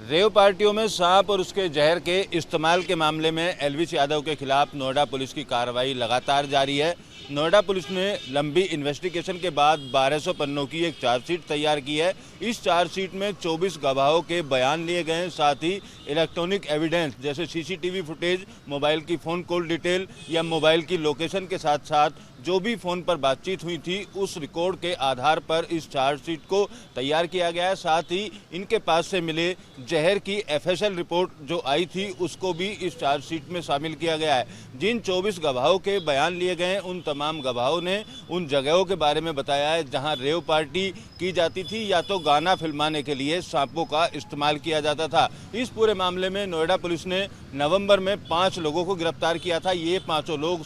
रेव पार्टियों में सांप और उसके जहर के इस्तेमाल के मामले में एल्विस यादव के खिलाफ नोएडा पुलिस की कार्रवाई लगातार जारी है। नोएडा पुलिस ने लंबी इन्वेस्टिगेशन के बाद 1200 पन्नों की एक चार्जशीट तैयार की है। इस चार्जशीट में 24 गवाहों के बयान लिए गए हैं, साथ ही इलेक्ट्रॉनिक एविडेंस जैसे सीसीटीवी फुटेज, मोबाइल की फ़ोन कॉल डिटेल या मोबाइल की लोकेशन के साथ साथ जो भी फ़ोन पर बातचीत हुई थी उस रिकॉर्ड के आधार पर इस चार्जशीट को तैयार किया गया है। साथ ही इनके पास से मिले जहर की एफएसएल रिपोर्ट जो आई थी उसको भी इस चार्जशीट में शामिल किया गया है। जिन 24 गवाहों के बयान लिए गए हैं उन तमाम गवाहों ने उन जगहों के बारे में बताया है जहां रेव पार्टी की जाती थी या तो गाना फिल्माने के लिए सांपों का इस्तेमाल किया जाता था। इस पूरे मामले में नोएडा पुलिस ने नवंबर में 5 लोगों को गिरफ्तार किया था। ये 5 लोग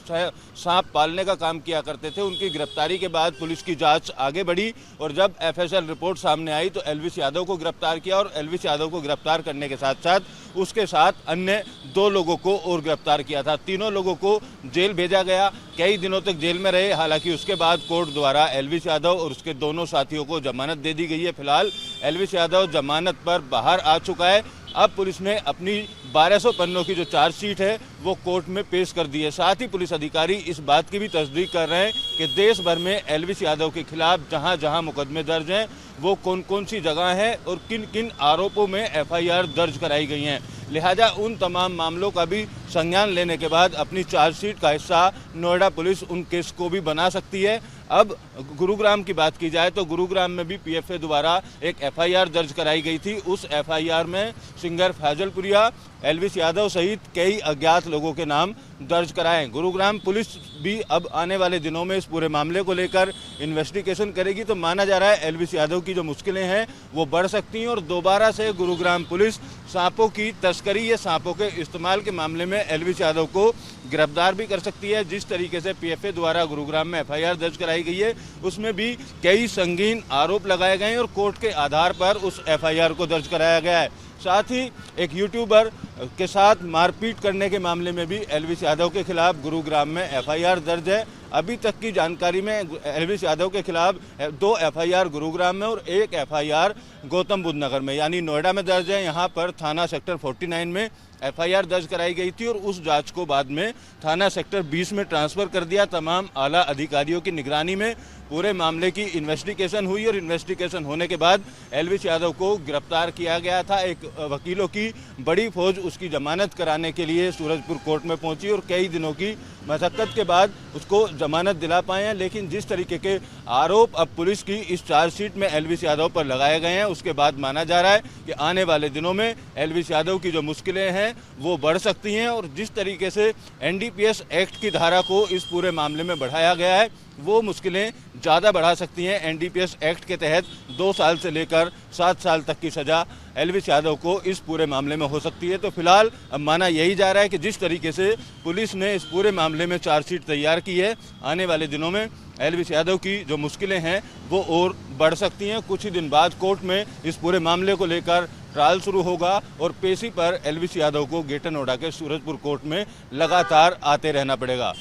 सांप पालने का काम किया करते थे। उनकी गिरफ्तारी के बाद पुलिस की जांच आगे बढ़ी और जब एफएसएल रिपोर्ट सामने आई तो एल्विस यादव को गिरफ्तार किया और एल्विस यादव को गिरफ्तार करने के साथ साथ उसके साथ अन्य 2 लोगों को और गिरफ्तार किया था। तीनों लोगों को जेल भेजा गया, कई दिनों तक जेल में रहे। हालांकि उसके बाद कोर्ट द्वारा एल्विस यादव और उसके दोनों साथियों को जमानत दे दी गई है। फिलहाल एल्विस यादव जमानत पर बाहर आ चुका है। अब पुलिस ने अपनी 1200 पन्नों की जो चार्जशीट है वो कोर्ट में पेश कर दी है। साथ ही पुलिस अधिकारी इस बात की भी तस्दीक कर रहे हैं कि देश भर में एल्विस यादव के खिलाफ जहां जहां मुकदमे दर्ज हैं वो कौन कौन सी जगह हैं और किन किन आरोपों में एफआईआर दर्ज कराई गई हैं। लिहाजा उन तमाम मामलों का भी संज्ञान लेने के बाद अपनी चार्जशीट का हिस्सा नोएडा पुलिस उन केस को भी बना सकती है। अब गुरुग्राम की बात की जाए तो गुरुग्राम में भी पीएफए द्वारा एक एफआईआर दर्ज कराई गई थी। उस एफआईआर में सिंगर फैजलपुरिया, एल्विस यादव सहित कई अज्ञात लोगों के नाम दर्ज कराए। गुरुग्राम पुलिस भी अब आने वाले दिनों में इस पूरे मामले को लेकर इन्वेस्टिगेशन करेगी। तो माना जा रहा है एल्विस यादव की जो मुश्किलें हैं वो बढ़ सकती हैं और दोबारा से गुरुग्राम पुलिस सांपों की तस्करी या सांपों के इस्तेमाल के मामले में एल्विस यादव को गिरफ्तार भी कर सकती है। जिस तरीके से पीएफए द्वारा गुरुग्राम में एफआईआर दर्ज कराई गई है उसमें भी कई संगीन आरोप लगाए गए हैं और कोर्ट के आधार पर उस एफआईआर को दर्ज कराया गया है। साथ ही एक यूट्यूबर के साथ मारपीट करने के मामले में भी एल्विस यादव के खिलाफ गुरुग्राम में एफआईआर दर्ज है। अभी तक की जानकारी में एल्विस यादव के खिलाफ 2 एफआईआर गुरुग्राम में और 1 एफआईआर गौतम बुद्ध नगर में यानी नोएडा में दर्ज है। यहाँ पर थाना सेक्टर 49 में एफआईआर दर्ज कराई गई थी और उस जांच को बाद में थाना सेक्टर 20 में ट्रांसफ़र कर दिया। तमाम आला अधिकारियों की निगरानी में पूरे मामले की इन्वेस्टिगेशन हुई और इन्वेस्टिगेशन होने के बाद एल्विस यादव को गिरफ्तार किया गया था। एक वकीलों की बड़ी फौज उसकी जमानत कराने के लिए सूरजपुर कोर्ट में पहुंची और कई दिनों की मशक्कत के बाद उसको जमानत दिला पाए हैं। लेकिन जिस तरीके के आरोप अब पुलिस की इस चार्जशीट में एल्विस यादव पर लगाए गए हैं उसके बाद माना जा रहा है कि आने वाले दिनों में एल्विस यादव की जो मुश्किलें हैं वो बढ़ सकती हैं और जिस तरीके से एनडीपीएस एक्ट की धारा को इस पूरे मामले में बढ़ाया गया है वो मुश्किलें ज़्यादा बढ़ा सकती हैं। एनडीपीएस एक्ट के तहत 2 साल से लेकर 7 साल तक की सज़ा एल्विस यादव को इस पूरे मामले में हो सकती है। तो फिलहाल अब माना यही जा रहा है कि जिस तरीके से पुलिस ने इस पूरे मामले में चार्जशीट तैयार की है आने वाले दिनों में एल्विस यादव की जो मुश्किलें हैं वो और बढ़ सकती हैं। कुछ ही दिन बाद कोर्ट में इस पूरे मामले को लेकर ट्रायल शुरू होगा और पेशी पर एल्विस यादव को ग्रेटर नोएडा के सूरजपुर कोर्ट में लगातार आते रहना पड़ेगा।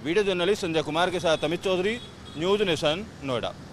वीडियो जर्नलिस्ट संजय कुमार के साथ अमित चौधरी, न्यूज़ नेशन, नोएडा।